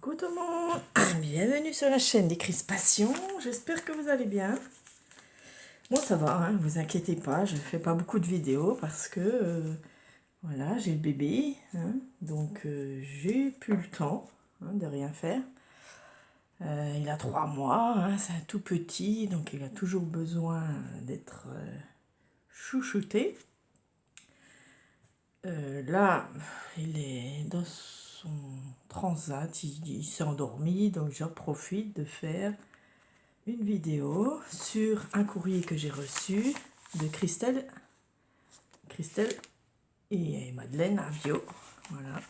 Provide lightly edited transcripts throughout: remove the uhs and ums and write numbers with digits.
Coucou tout le monde, bienvenue sur la chaîne des Crispations, j'espère que vous allez bien. Moi ça va, hein, vous inquiétez pas, je ne fais pas beaucoup de vidéos parce que voilà, j'ai le bébé, hein, donc j'ai plus le temps de rien faire. Il a 3 mois, hein, c'est un tout petit, donc il a toujours besoin d'être chouchouté. Là, il est dans son transat, il s'est endormi, donc j'en profite de faire une vidéo sur un courrier que j'ai reçu de Christelle et Madeleine Avio. Voilà.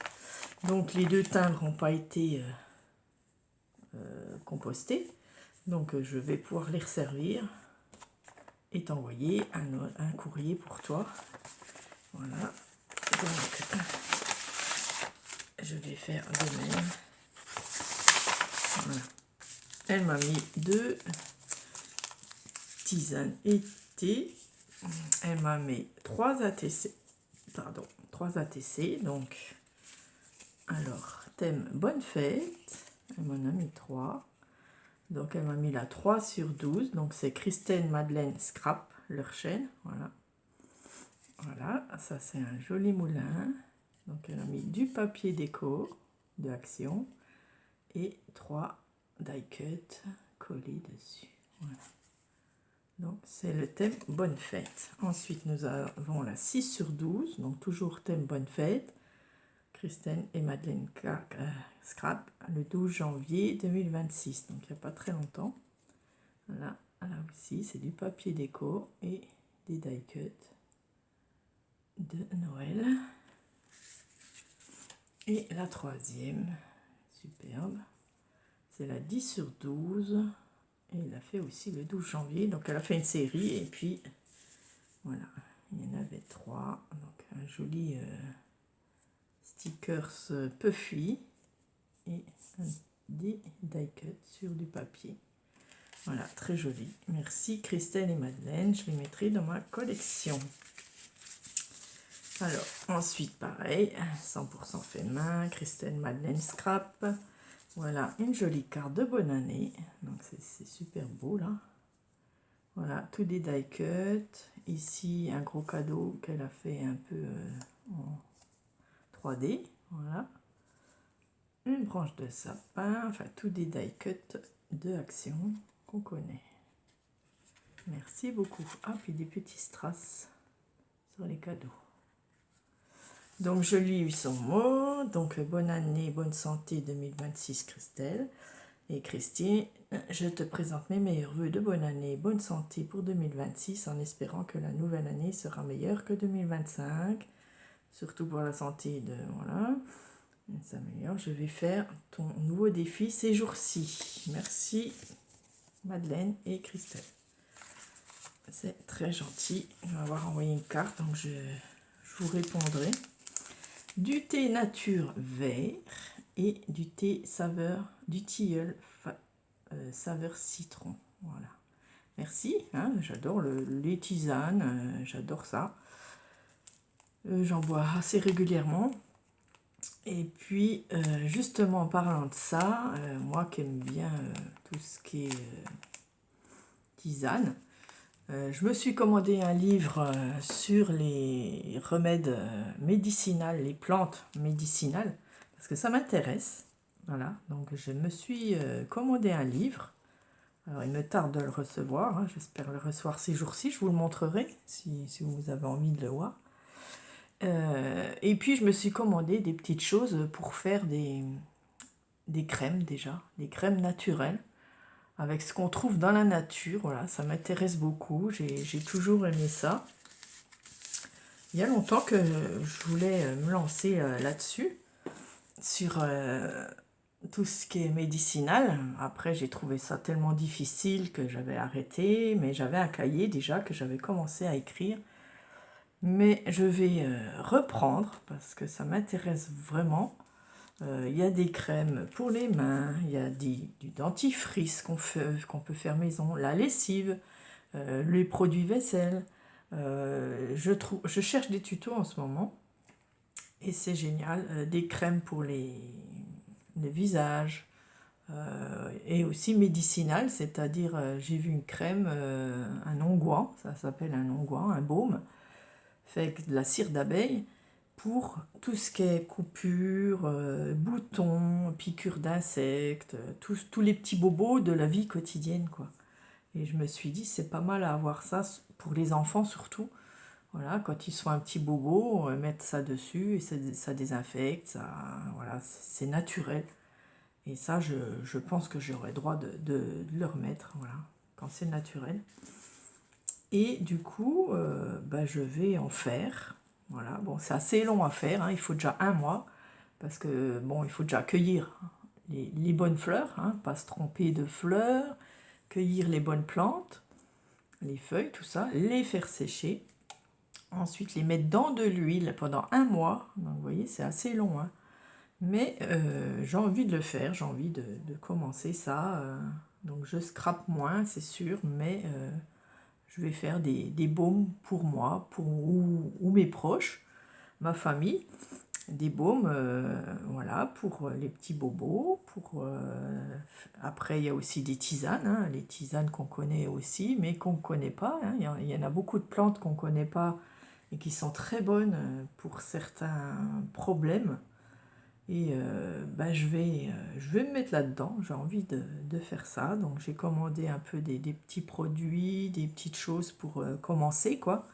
Donc les deux timbres n'ont pas été compostés, donc je vais pouvoir les resservir et t'envoyer un courrier pour toi. Voilà. Donc je vais faire de même. Voilà. Elle m'a mis 2 tisanes et thé. Elle m'a mis 3 ATC. Pardon, 3 ATC. Donc, alors, thème bonne fête. Elle m'en a mis 3. Donc, elle m'a mis la 3/12. Donc, c'est Christelle, Madeleine, Scrap, leur chaîne. Voilà. Voilà, ça c'est un joli moulin. Donc, elle a mis du papier déco de Action et 3 die cut collés dessus. Voilà. Donc c'est le thème bonne fête. Ensuite nous avons la 6/12, donc toujours thème bonne fête. Christine et Madeleine Scrap, le 12 janvier 2026, donc il n'y a pas très longtemps. Voilà, là aussi c'est du papier déco et des die cut de Noël. Et la troisième, superbe, c'est la 10/12. Et il a fait aussi le 12 janvier. Donc elle a fait une série. Et puis voilà. Il y en avait 3. Donc un joli stickers puffy. Et des die cut sur du papier. Voilà, très joli. Merci Christelle et Madeleine. Je les mettrai dans ma collection. Alors, ensuite, pareil. 100% fait main. Christelle, Madeleine, Scrap. Voilà, une jolie carte de bonne année. Donc c'est super beau là. Voilà, tous des die cut. Ici, un gros cadeau qu'elle a fait un peu en 3D. Voilà. Une branche de sapin. Enfin, tous des die cut de Action qu'on connaît. Merci beaucoup. Ah, puis des petits strass sur les cadeaux. Donc, je lis son mot. Donc, bonne année, bonne santé 2026, Christelle. Et Christine, je te présente mes meilleurs vœux de bonne année, bonne santé pour 2026, en espérant que la nouvelle année sera meilleure que 2025, surtout pour la santé de... Voilà, ça s'améliore. Je vais faire ton nouveau défi ces jours-ci. Merci Madeleine et Christelle. C'est très gentil. Je vais avoir envoyé une carte, donc je vous répondrai. Du thé nature vert et du thé saveur, du tilleul saveur citron. Voilà. Merci, hein, j'adore les tisanes, j'adore ça. J'en bois assez régulièrement. Et puis, justement, en parlant de ça, moi qui aime bien tout ce qui est tisane, je me suis commandé un livre sur les remèdes médicinaux, les plantes médicinales, parce que ça m'intéresse. Voilà, donc je me suis commandé un livre. Alors il me tarde de le recevoir, hein. J'espère le recevoir ces jours-ci, je vous le montrerai si vous avez envie de le voir. Et puis je me suis commandé des petites choses pour faire des crèmes déjà, des crèmes naturelles, avec ce qu'on trouve dans la nature. Voilà, ça m'intéresse beaucoup, j'ai toujours aimé ça. Il y a longtemps que je voulais me lancer là-dessus, sur tout ce qui est médicinal. Après, j'ai trouvé ça tellement difficile que j'avais arrêté, mais j'avais un cahier déjà que j'avais commencé à écrire. Mais je vais reprendre parce que ça m'intéresse vraiment. Il y a des crèmes pour les mains, il y a du dentifrice qu'on peut faire maison, la lessive, les produits vaisselle. Je cherche des tutos en ce moment et c'est génial. Des crèmes pour les le visage, et aussi médicinal, c'est-à-dire j'ai vu une crème, un onguent, ça s'appelle un onguent, un baume, fait avec de la cire d'abeille, pour tout ce qui est coupure, boutons, piqûres d'insectes, tous les petits bobos de la vie quotidienne, quoi. Et je me suis dit, c'est pas mal à avoir ça, pour les enfants surtout. Voilà, quand ils sont un petit bobo, mettre ça dessus, et ça désinfecte, ça, voilà, c'est naturel. Et ça, je pense que j'aurais droit de le remettre, voilà, quand c'est naturel. Et du coup, je vais en faire. Voilà, bon, c'est assez long à faire, hein, il faut déjà 1 mois, parce que, bon, il faut déjà cueillir les bonnes fleurs, hein, pas se tromper de fleurs, cueillir les bonnes plantes, les feuilles, tout ça, les faire sécher, ensuite les mettre dans de l'huile pendant 1 mois, donc vous voyez, c'est assez long, hein. Mais j'ai envie de le faire, j'ai envie de commencer ça, donc je scrape moins, c'est sûr, mais je vais faire des baumes pour moi, ou mes proches, ma famille, des baumes, voilà, pour les petits bobos, après il y a aussi des tisanes, hein, les tisanes qu'on connaît aussi, mais qu'on ne connaît pas, hein. Il y en a beaucoup de plantes qu'on ne connaît pas et qui sont très bonnes pour certains problèmes. Et je vais me mettre là-dedans, j'ai envie de faire ça. Donc j'ai commandé un peu des petits produits, des petites choses pour commencer, quoi.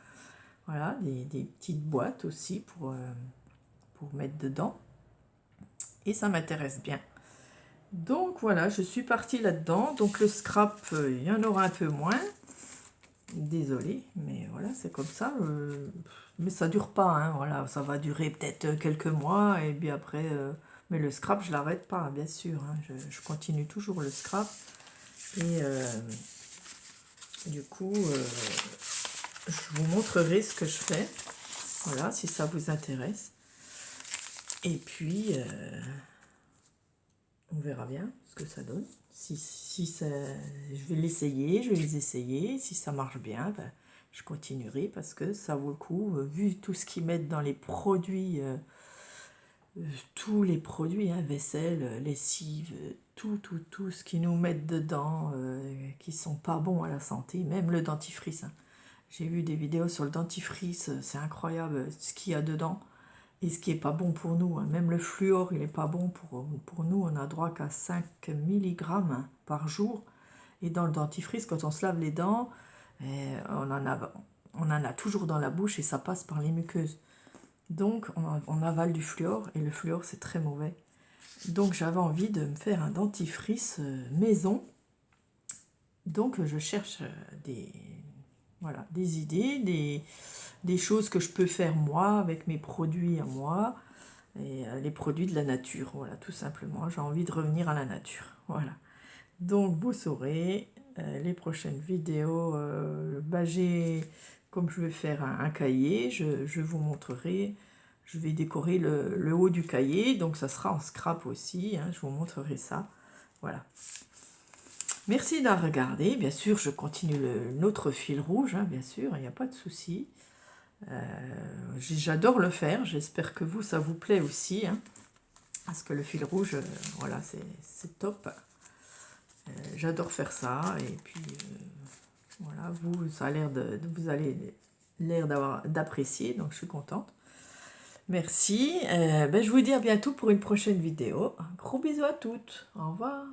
Voilà, des petites boîtes aussi pour mettre dedans. Et ça m'intéresse bien. Donc voilà, je suis partie là-dedans. Donc le scrap, il y en aura un peu moins. Désolée, mais voilà, c'est comme ça. Mais ça dure pas, hein, voilà, ça va durer peut-être quelques mois, et puis après... mais le scrap, je l'arrête pas, bien sûr, hein, je continue toujours le scrap. Et du coup, je vous montrerai ce que je fais. Voilà, si ça vous intéresse. Et puis, on verra bien ce que ça donne. Si ça, je vais l'essayer, je vais les essayer. Si ça marche bien, je continuerai parce que ça vaut le coup. Vu tout ce qu'ils mettent dans les produits, tous les produits, hein, vaisselle, lessive, tout ce qu'ils nous mettent dedans, qui sont pas bons à la santé, même le dentifrice, hein. J'ai vu des vidéos sur le dentifrice, c'est incroyable ce qu'il y a dedans. Et ce qui est pas bon pour nous, hein. Même le fluor, il est pas bon pour nous. On a droit qu'à 5 mg par jour. Et dans le dentifrice, quand on se lave les dents, on en a toujours dans la bouche et ça passe par les muqueuses. Donc on avale du fluor et le fluor c'est très mauvais. Donc j'avais envie de me faire un dentifrice maison. Donc je cherche des idées, des choses que je peux faire moi avec mes produits à moi. Et les produits de la nature, voilà, tout simplement. J'ai envie de revenir à la nature, voilà. Donc vous saurez, les prochaines vidéos, comme je vais faire un cahier, je vous montrerai, je vais décorer le haut du cahier, donc ça sera en scrap aussi, hein, je vous montrerai ça, voilà. Merci d'avoir regardé, bien sûr, je continue notre fil rouge, hein, bien sûr, il n'y a pas de souci. J'adore le faire, j'espère que vous, ça vous plaît aussi, hein, parce que le fil rouge, voilà, c'est top. J'adore faire ça, et puis voilà, ça a l'air vous avez l'air d'apprécier, donc je suis contente. Merci, je vous dis à bientôt pour une prochaine vidéo. Gros bisous à toutes, au revoir.